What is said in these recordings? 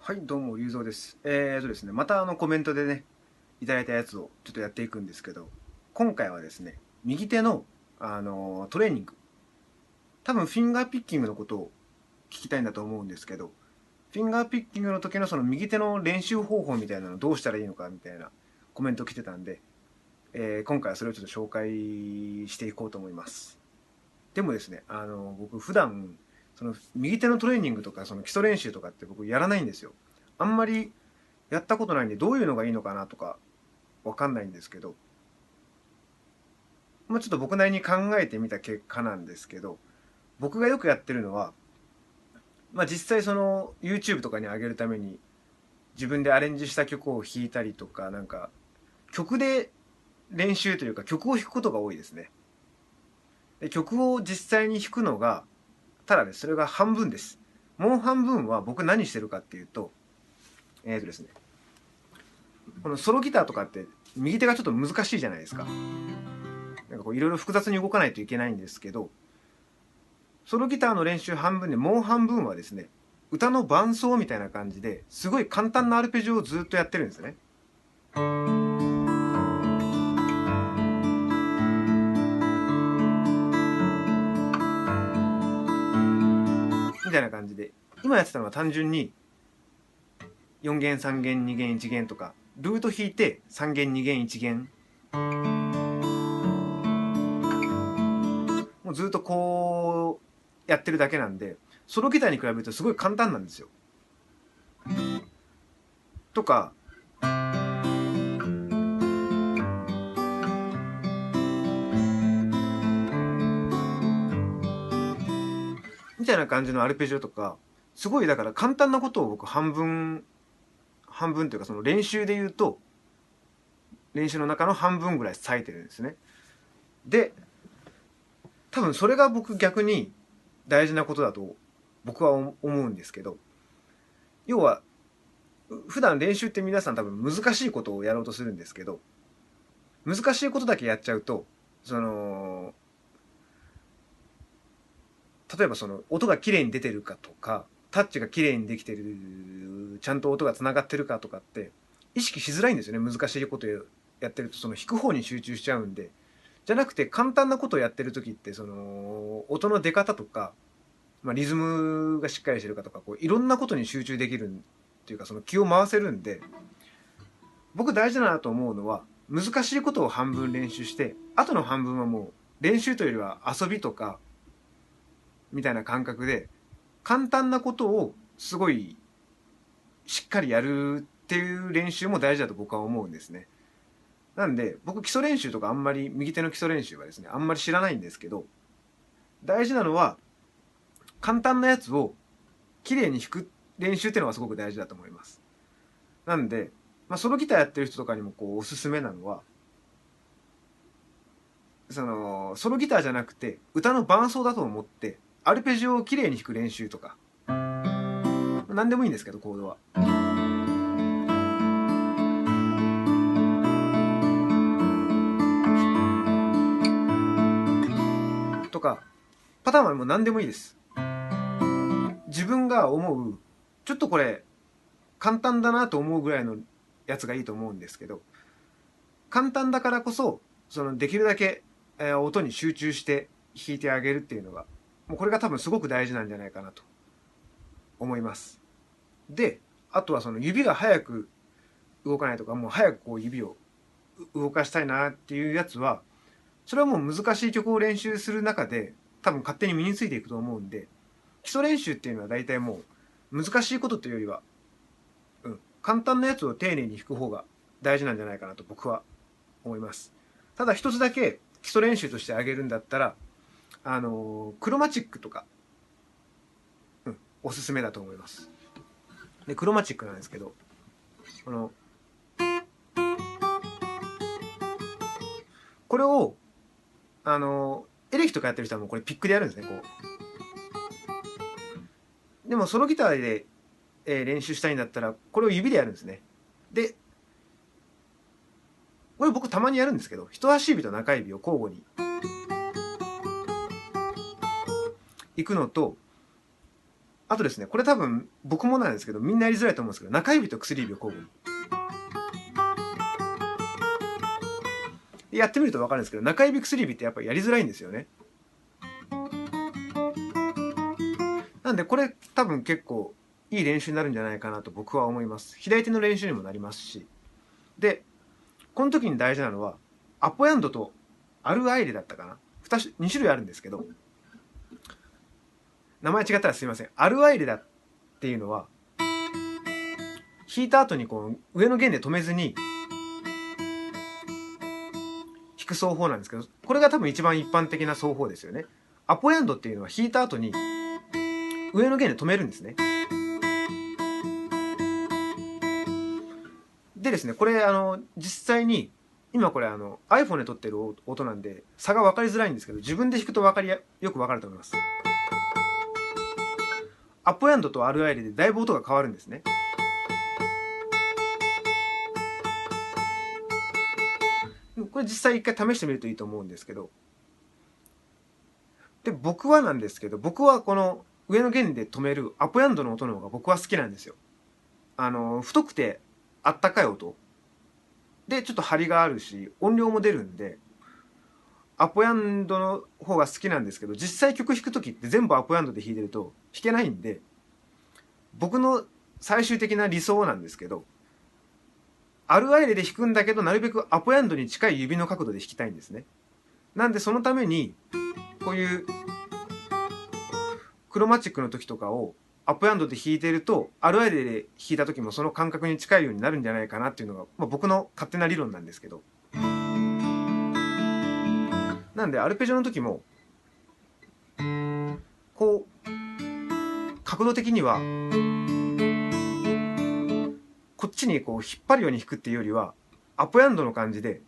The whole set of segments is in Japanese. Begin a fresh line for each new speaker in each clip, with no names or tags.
はい、どうも、龍蔵です。ですね、またコメントでね、いただいたやつをちょっとやっていくんですけど、今回はですね、右手の、トレーニング。多分、フィンガーピッキングのことを聞きたいんだと思うんですけど、フィンガーピッキングの時のその右手の練習方法みたいなのどうしたらいいのかみたいなコメント来てたんで、今回はそれをちょっと紹介していこうと思います。でもですね、僕普段、その右手のトレーニングとか、その基礎練習とかって僕やらないんですよ。あんまりやったことないんで、どういうのがいいのかなとか、わかんないんですけど、まあ、ちょっと僕なりに考えてみた結果なんですけど、僕がよくやってるのは、まあ、実際その YouTube とかに上げるために自分でアレンジした曲を弾いたりとか、なんか曲で練習というか曲を弾くことが多いですね。で、曲を実際に弾くのが、ただね、それが半分です。もう半分は僕何してるかっていうと、ですね、このソロギターとかって右手がちょっと難しいじゃないですか。なんかこういろいろ複雑に動かないといけないんですけど、ソロギターの練習半分でもう半分はですね、歌の伴奏みたいな感じですごい簡単なアルペジオをずっとやってるんですね。みたいな感じで、今やってたのは単純に4弦3弦2弦1弦とか、ルート弾いて3弦2弦1弦、もうずっとこうやってるだけなんで、ソロギターに比べるとすごい簡単なんですよ。とか、みたいな感じのアルペジオとか、すごいだから簡単なことを僕半分というかその練習で言うと、練習の中の半分ぐらい割いてるんですね。で、多分それが僕逆に大事なことだと僕は思うんですけど、要は普段練習って皆さん多分難しいことをやろうとするんですけど、難しいことだけやっちゃうと、その、例えばその音が綺麗に出てるかとか、タッチが綺麗にできてる、ちゃんと音が繋がってるかとかって意識しづらいんですよね。難しいことやってるとその弾く方に集中しちゃうんで。じゃなくて簡単なことをやってる時ってその音の出方とか、まあ、リズムがしっかりしてるかとかこういろんなことに集中できるっていうかその気を回せるんで、僕大事だなと思うのは難しいことを半分練習してあとの半分はもう練習というよりは遊びとかみたいな感覚で簡単なことをすごいしっかりやるっていう練習も大事だと僕は思うんですね。なんで僕基礎練習とかあんまり右手の基礎練習はですねあんまり知らないんですけど、大事なのは簡単なやつを綺麗に弾く練習っていうのがすごく大事だと思います。なんで、まあ、ソロギターやってる人とかにもこうおすすめなのは、そのソロギターじゃなくて歌の伴奏だと思ってアルペジオを綺麗に弾く練習とか、何でもいいんですけどコードは。とか、パターンはもう何でもいいです。自分が思う、ちょっとこれ簡単だなと思うぐらいのやつがいいと思うんですけど、簡単だからこそ、そのできるだけ、音に集中して弾いてあげるっていうのが、もうこれが多分すごく大事なんじゃないかなと思います。で、あとはその指が早く動かないとか、もう早くこう指を動かしたいなっていうやつは、それはもう難しい曲を練習する中で、多分勝手に身についていくと思うんで、基礎練習っていうのは大体もう難しいことというよりは、簡単なやつを丁寧に弾く方が大事なんじゃないかなと僕は思います。ただ一つだけ基礎練習としてあげるんだったら、クロマチックとか、おすすめだと思います。で、クロマチックなんですけど、この、これを、エレキとかやってる人はもうこれピックでやるんですね、こう。でもソロギターで、練習したいんだったら、これを指でやるんですね。で、これ僕たまにやるんですけど、人差し指と中指を交互に行くのと、あとですね、これ多分僕もなんですけど、みんなやりづらいと思うんですけど、中指と薬指を交互に。やってみると分かるんですけど、中指薬指ってやっぱりやりづらいんですよね。なんでこれ多分結構いい練習になるんじゃないかなと僕は思います。左手の練習にもなりますし。で、この時に大事なのは、アポヤンドとアルアイレだったかな。2種類あるんですけど、名前違ったらすいません。アルアイレだっていうのは、弾いた後にこう上の弦で止めずに弾く奏法なんですけど、これが多分一番一般的な奏法ですよね。アポヤンドっていうのは弾いた後に上の弦で止めるんですね。でですね、これ実際に今これiPhone で撮ってる音なんで差が分かりづらいんですけど、自分で弾くとよく分かると思います。アポヤンドとアルアイレでだいぶ音が変わるんですね。これ実際一回試してみるといいと思うんですけど、で僕はなんですけど、僕はこの上の弦で止めるアポヤンドの音の方が僕は好きなんですよ。太くてあったかい音で、ちょっと張りがあるし音量も出るんでアポヤンドの方が好きなんですけど、実際曲弾く時って全部アポヤンドで弾いてると弾けないんで、僕の最終的な理想なんですけど、アルアイレで弾くんだけどなるべくアポヤンドに近い指の角度で弾きたいんですね。なんでそのためにこういうクロマチックの時とかをアップヤンドで弾いてると、アルアイレで弾いた時もその感覚に近いようになるんじゃないかなっていうのが、僕の勝手な理論なんですけど。なんでアルペジオの時もこう角度的にはこっちにこう引っ張るように弾くっていうよりはアップヤンドの感じで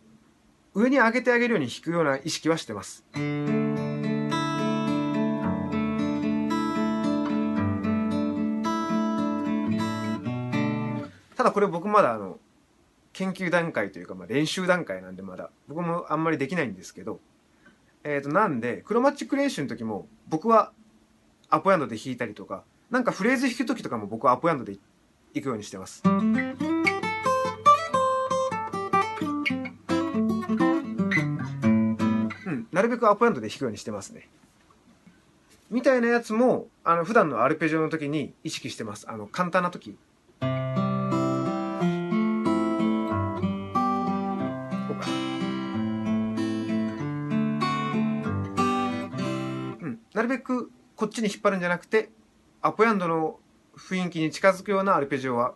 上に上げてあげるように弾くような意識はしてます。ただこれ僕まだ研究段階というか、練習段階なんでまだ僕もあんまりできないんですけど、なんでクロマチック練習の時も僕はアポヤンドで弾いたりとか、なんかフレーズ弾く時とかも僕はアポヤンドで弾くようにしてます。うん、なるべくアポヤンドで弾くようにしてますね。みたいなやつも普段のアルペジオの時に意識してます。簡単な時。なるべくこっちに引っ張るんじゃなくてアポヤンドの雰囲気に近づくようなアルペジオは、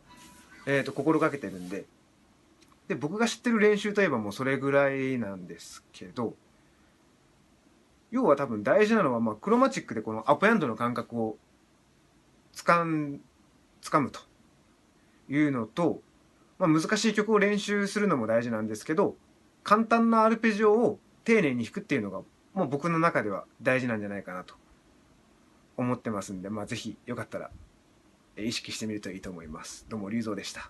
心がけてるんで、僕が知ってる練習といえばもうそれぐらいなんですけど、要は多分大事なのは、クロマチックでこのアポヤンドの感覚をつかむというのと、難しい曲を練習するのも大事なんですけど、簡単なアルペジオを丁寧に弾くっていうのがもう僕の中では大事なんじゃないかなと思ってますんで、ぜひよかったら意識してみるといいと思います。どうも龍造でした。